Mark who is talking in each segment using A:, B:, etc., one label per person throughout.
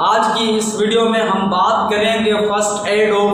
A: आज की इस वीडियो में हम बात करेंगे फर्स्ट एड ऑफ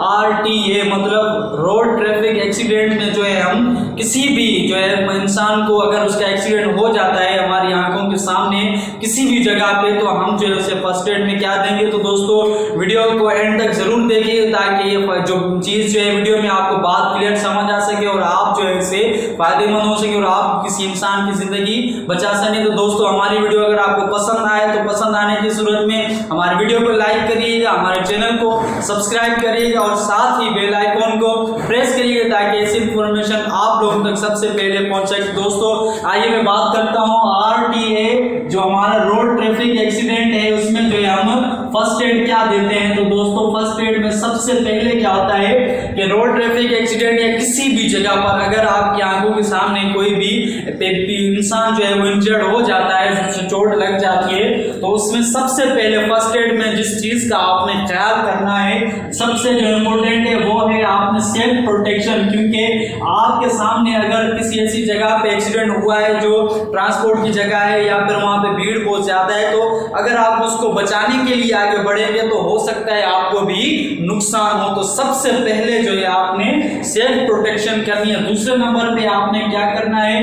A: RTA, मतलब रोड ट्रैफिक एक्सीडेंट में जो है हम किसी भी जो है इंसान को अगर उसका एक्सीडेंट हो जाता है हमारी आंखों के सामने किसी भी जगह पे, तो हम जो है उसे फर्स्ट एड में क्या देंगे। तो दोस्तों वीडियो को एंड तक जरूर देखिए ताकि ये जो चीज़ जो है वीडियो में आपको बात क्लियर समझ आ सके और आप जो है इससे फायदेमंद हो सके और आप किसी इंसान की जिंदगी बचा सके। तो दोस्तों हमारी वीडियो अगर आपको पसंद आए तो पसंद आने की सूरत में हमारे वीडियो को लाइक करिएगा, हमारे चैनल को सब्सक्राइब करिएगा और साथ ही बेल आइकॉन को प्रेस करिएगा ताकि ऐसी इंफॉर्मेशन आप लोगों तक सबसे पहले पहुंच सके। दोस्तों आइए मैं बात करता हूं RTA, जो हमारा रोड ट्रैफिक एक्सीडेंट है उसमें जो है हम फर्स्ट एड क्या देते हैं। तो दोस्तों फर्स्ट एड में सबसे पहले क्या होता है कि रोड ट्रैफिक एक्सीडेंट या किसी भी जगह पर अगर आपकी आंखों के सामने कोई भी इंसान जो है वो इंजर्ड हो जाता है, जिससे चोट लग जाती है, तो उसमें सबसे पहले फर्स्ट एड में जिस चीज का आपने ख्याल करना है सबसे जो इम्पोर्टेंट है वो है आपने सेल्फ प्रोटेक्शन। क्योंकि आपके सामने अगर किसी ऐसी जगह पे एक्सीडेंट हुआ है जो ट्रांसपोर्ट की जगह है या फिर वहां पे भीड़ बहुत ज्यादा है, तो अगर आप उसको बचाने के लिए आगे बढ़ेंगे तो हो सकता है आपको भी नुकसान हो। तो सबसे पहले जो है आपने सेल्फ प्रोटेक्शन करनी है। दूसरे नंबर पे आपने क्या करना है,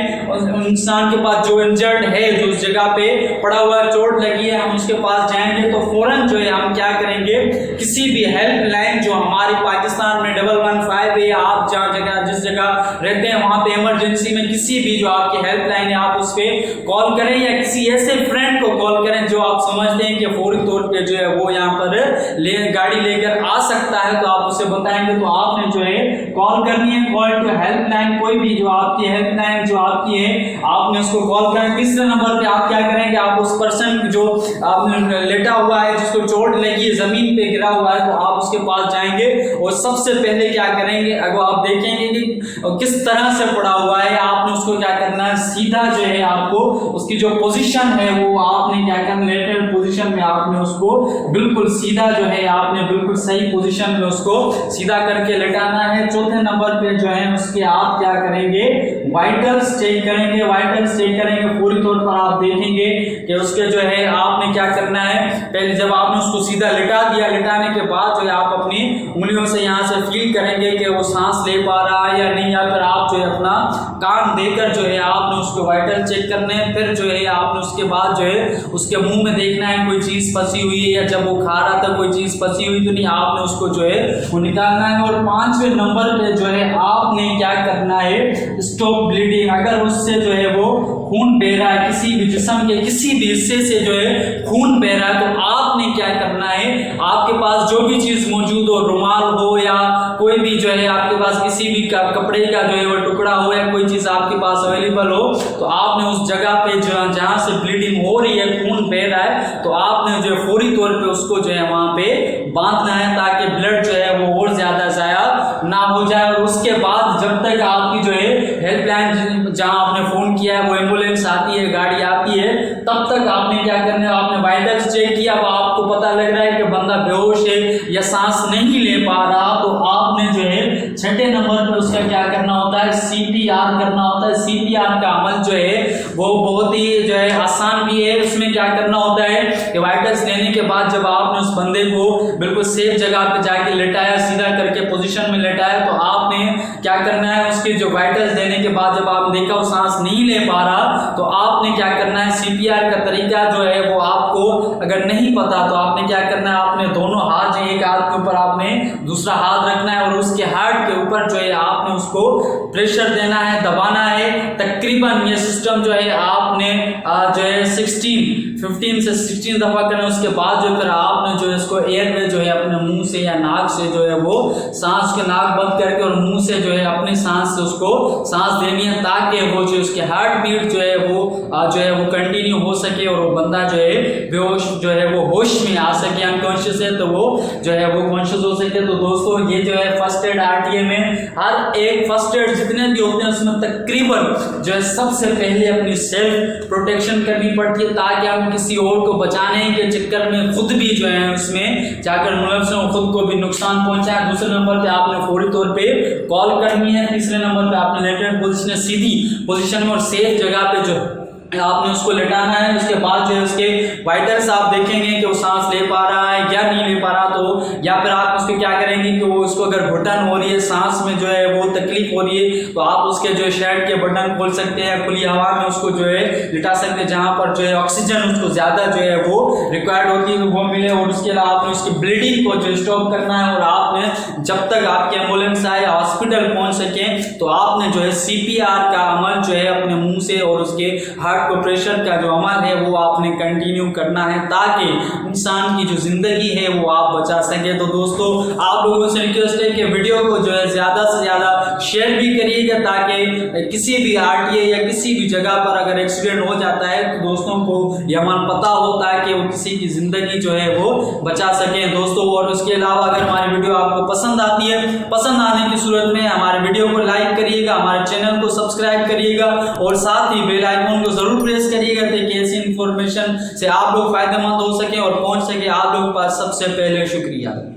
A: इंसान के पास जो इंजर्ड है, जो उस जगह पे पड़ा हुआ चोट लगी है, हम उसके पास जाएंगे तो फौरन जो है हम क्या करेंगे, किसी भी हेल्पलाइन जो हमारी पाकिस्तान में 115 है या आप जहाँ जगह जिस जगह रहते हैं वहां पे इमरजेंसी में किसी भी जो आपकी हेल्पलाइन है आप उस पर कॉल करें या किसी ऐसे फ्रेंड को कॉल करें जो आप समझते हैं कि फौरी तौर पे जो है वो यहाँ पर गाड़ी लेकर आ सकता है, तो आप उसे बताएंगे। तो आपने जो है कॉल करनी है, कॉल टू हेल्पलाइन, कोई भी जो आपकी हेल्पलाइन जो आपकी है आपने उसको कॉल करना। तीसरे नंबर पे आप क्या करेंगे, आप उस पर्सन जो आपने लेटा हुआ है जिसको चोट लगी है जमीन पे गिरा हुआ है, तो आप उसके पास जाएंगे और सबसे पहले क्या करेंगे, अगर आप देखेंगे कि किस तरह से पड़ा हुआ है, आपने उसको क्या करना है, सीधा जो है आपको उसकी जो पोजीशन है वो आपने क्या करना, लेटरल पोजीशन में आपने उसको बिल्कुल सीधा जो है आपने बिल्कुल सही पोजीशन में उसको सीधा करके लेटाना है। चौथे नंबर पे जो है उसके आप क्या करेंगे, वाइटल्स चेक करेंगे। वाइटल्स चेक करेंगे पूरी तौर पर आप देखेंगे कि उसके जो है आपने क्या करना है, पहले जब आपने उसको सीधा लिटा दिया, लिटाने के बाद जो है आप अपनी उंगलियों से यहाँ से फील करेंगे कि वो सांस ले पा रहा है या नहीं, या फिर आप जो है अपना कान देकर जो है आपने उसको वाइटल चेक करने हैं। फिर जो है आपने उसके बाद जो है उसके मुंह में देखना है कोई चीज फंसी हुई है या जब वो खा रहा था कोई चीज फंसी हुई तो नहीं, आपने उसको जो है वो निकालना है। और पांचवें नंबर पे जो है आपने क्या करना है, स्टॉप ब्लीडिंग। अगर उससे जो है वो खून बह रहा है, किसी भी जिस्म के किसी भी हिस्से से जो है खून बह रहा है, तो आपने क्या करना है, आपके पास जो भी चीज मौजूद हो, रुमाल हो या कोई भी जो है आपके पास किसी भी कपड़े का जो है वो टुकड़ा हो या कोई चीज आपके पास अवेलेबल हो, तो आपने उस जगह पे जहां से ब्लीडिंग हो रही है, खून बह रहा है, तो आपने जो है फौरी तौर पे उसको जो है वहां पे बांधना है ताकि ब्लड जो है वो और ज्यादा जाया ना हो जाए। और उसके बाद जब तक आपकी जो है हेल्पलाइन जहां आपने फोन किया है वो एम्बुलेंस आती है, गाड़ी आती है, तब तक आपने क्या करना है, आपने वाइटल्स चेक किया, अब आपको पता लग रहा है कि बंदा बेहोश है या सांस नहीं ले पा रहा, तो आपने जो है छठे नंबर पे उसका क्या करना होता है, CPR करना होता है। CPR का अमल जो है वो बहुत ही जो है आसान भी है। उसमें क्या करना होता है कि वाइटल्स लेने के बाद जब आपने उस बंदे को बिल्कुल सेफ जगह पे जाके लेटाया, सीधा करके पोजीशन में लेटाया, तो आपने क्या करना है, उसके जो वाइटल्स देने के बाद जब आपने देखा वो सांस नहीं ले पा रहा, तो आपने क्या करना है, CPR का तरीका जो है वो आपको अगर नहीं पता तो आपने क्या करना है, आपने दोनों हाथ जो एक हाथ के ऊपर आपने दूसरा हाथ रखना है और उसके हार्ट के ऊपर जो है आपने उसको प्रेशर देना है, दबाना है। तकरीबन ये सिस्टम जो है आपने जो है 15 से 16 दफा करना। उसके बाद जो फिर आपने जो है इसको एयर में जो है अपने मुंह से या नाक से जो है वो सांस के नाक बंद करके और मुंह से जो है अपनी सांस से उसको सांस देनी है ताकि वो जो उसके हार्ट बीट जो है वो कंटिन्यू हो सके और वो बंदा जो है बेहोश जो है वो होश में आ सके, अनकॉन्शियस है तो वो जो है वो कॉन्शियस हो सके। तो दोस्तों ये जो है फर्स्ट एड RTA में हर एक फर्स्ट एड जितने भी होते हैं उसमें तकरीबन जो है सबसे पहले अपनी सेल्फ प्रोटेक्शन करनी पड़ती है ताकि हम किसी और को बचाने के चक्कर में खुद भी जो है उसमें जाकर मुलव्वस हो, खुद को भी नुकसान पहुंचाए। दूसरे नंबर पे आपने फौरी तौर पे कॉल करनी है। तीसरे नंबर पे आपने लेटरल पोजीशन सीधी पोजीशन में और सेफ जगह पे जो आपने उसको लेटाना है। उसके बाद जो है उसके वाइटल्स आप देखेंगे कि वो सांस ले पा रहा है या नहीं ले पा रहा, तो या फिर आप उसको क्या करेंगे कि वो उसको अगर घुटन हो रही है, सांस में जो है वो तकलीफ हो रही है, तो आप उसके जो है शर्ट के बटन खोल सकते हैं, खुली हवा में उसको जो है लिटा सकते हैं, जहां पर जो है ऑक्सीजन उसको ज्यादा जो है वो रिक्वायर्ड होती है वो मिले। और उसके अलावा आपने उसकी ब्लीडिंग को जो स्टॉप करना है, और आपने जब तक आपकी एम्बुलेंस आए, हॉस्पिटल पहुंच सके, तो आपने जो है CPR का अमल जो है अपने मुंह से और उसके हार्ट को प्रेशर का जो अमल है वो आपने कंटिन्यू करना है, ताकि इंसान की जो जिंदगी है वो आप बचा सके। तो दोस्तों आप लोगों से रिक्वेस्ट है कि वीडियो को जो है ज्यादा से ज्यादा शेयर भी करिएगा, ताकि किसी भी RTA या किसी भी जगह पर अगर एक्सीडेंट हो जाता है तो दोस्तों को यह अमल पता होता है कि वो किसी की जिंदगी जो है वो बचा सके दोस्तों। और उसके अलावा अगर हमारी वीडियो आपको पसंद आती है, पसंद आने की सूरत में हमारे वीडियो को लाइक करिएगा, हमारे चैनल को सब्सक्राइब करिएगा, और साथ ही बेल आइकन को जरूर प्रेस करिएगा, ताकि ऐसी इंफॉर्मेशन से आप लोग फायदेमंद हो सके और पहुंच सके आप लोगों के पास सबसे पहले। शुक्रिया।